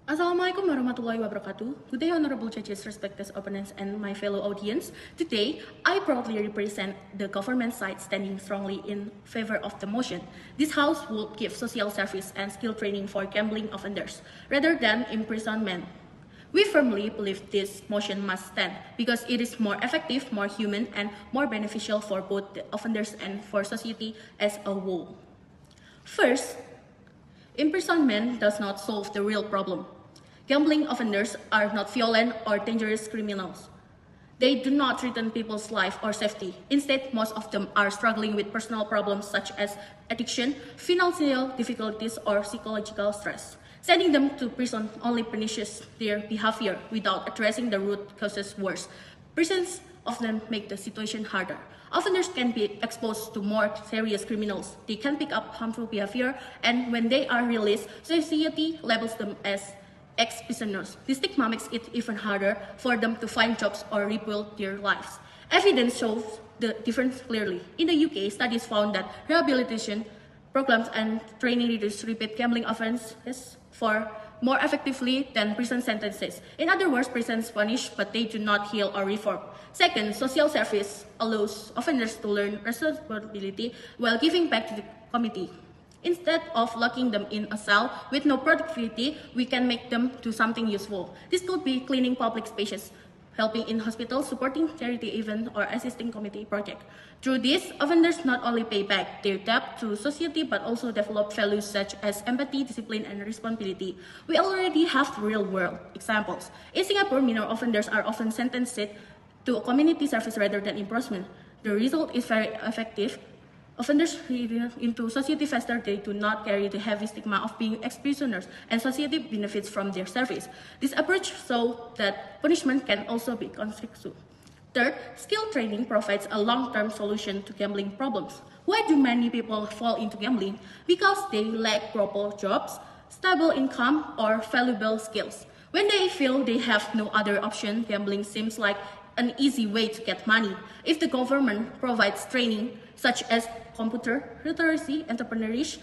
Assalamualaikum warahmatullahi wabarakatuh. Good day, honorable judges, respected opponents, and my fellow audience. Today, I proudly represent the government side standing strongly in favor of the motion. This House will give social service and skill training for gambling offenders rather than imprisonment. We firmly believe this motion must stand because it is more effective, more human, and more beneficial for both the offenders and for society as a whole. First, imprisonment does not solve the real problem. Gambling offenders are not violent or dangerous criminals. They do not threaten people's life or safety. Instead, most of them are struggling with personal problems such as addiction, financial difficulties, or psychological stress. Sending them to prison only punishes their behavior without addressing the root causes worse. Prisons often make the situation harder. Offenders can be exposed to more serious criminals. They can pick up harmful behavior, and when they are released, society labels them as ex-prisoners. This stigma makes it even harder for them to find jobs or rebuild their lives. Evidence shows the difference clearly. In the UK, studies found that rehabilitation programs and training reduce repeat gambling offenses for more effectively than prison sentences. In other words, prisons punish, but they do not heal or reform. Second, social service allows offenders to learn responsibility while giving back to the community. Instead of locking them in a cell with no productivity, we can make them do something useful. This could be cleaning public spaces, helping in hospitals, supporting charity events, or assisting community projects. Through this, offenders not only pay back their debt to society, but also develop values such as empathy, discipline, and responsibility. We already have real-world examples. In Singapore, minor offenders are often sentenced to community service rather than imprisonment. The result is very effective. Offenders return into society faster. They do not carry the heavy stigma of being ex-prisoners, and society benefits from their service. This approach shows that punishment can also be constructive. Third, skill training provides a long-term solution to gambling problems. Why do many people fall into gambling? Because they lack proper jobs, stable income, or valuable skills. When they feel they have no other option, gambling seems like an easy way to get money. If the government provides training such as computer literacy, entrepreneurship,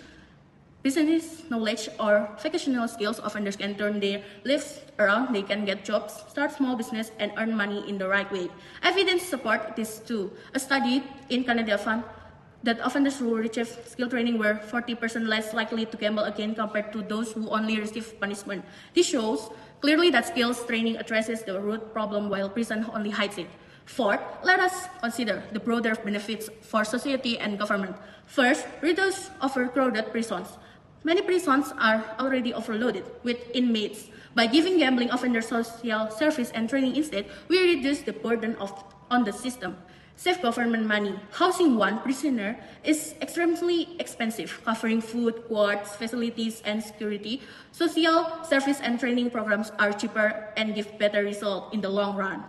business knowledge, or vocational skills, offenders can turn their lives around. They can get jobs, start small business, and earn money in the right way. Evidence support this too. A study in Canada found that offenders who receive skill training were 40% less likely to gamble again compared to those who only receive punishment. This shows clearly that skills training addresses the root problem while prison only hides it. Fourth, let us consider the broader benefits for society and government. First, reduce overcrowded prisons. Many prisons are already overloaded with inmates. By giving gambling offenders social service and training instead, we reduce the burden on the system. Save government money. Housing one prisoner is extremely expensive, covering food, wards, facilities, and security. Social service and training programs are cheaper and give better results in the long run.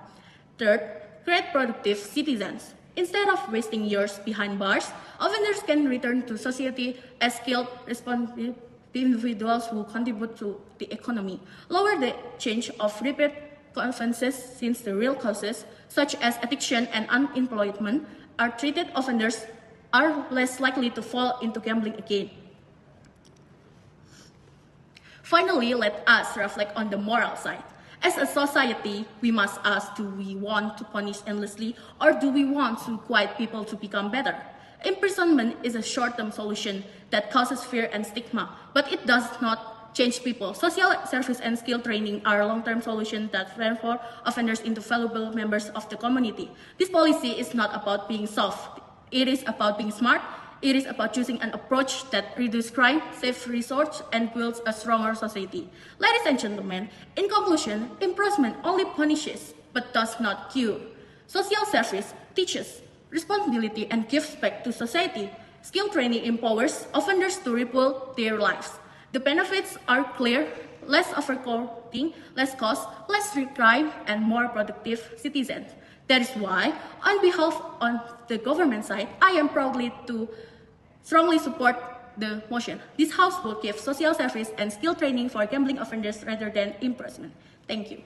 Third, create productive citizens. Instead of wasting years behind bars, offenders can return to society as skilled, responsible individuals who contribute to the economy. Lower the change of repeat offenses since the real causes, such as addiction and unemployment, are treated. Offenders are less likely to fall into gambling again. Finally, let us reflect on the moral side. As a society, we must ask, do we want to punish endlessly, or do we want to guide people to become better? Imprisonment is a short-term solution that causes fear and stigma, but it does not change people. Social service and skill training are long-term solutions that transform offenders into valuable members of the community. This policy is not about being soft. It is about being smart. It is about choosing an approach that reduces crime, saves resources, and builds a stronger society. Ladies and gentlemen, in conclusion, imprisonment only punishes but does not cure. Social service teaches responsibility and gives back to society. Skill training empowers offenders to rebuild their lives. The benefits are clear: less overcrowding, less cost, less crime, and more productive citizens. That is why, on behalf of the government side, I am proudly to strongly support the motion. This House will give social service and skill training for gambling offenders rather than imprisonment. Thank you.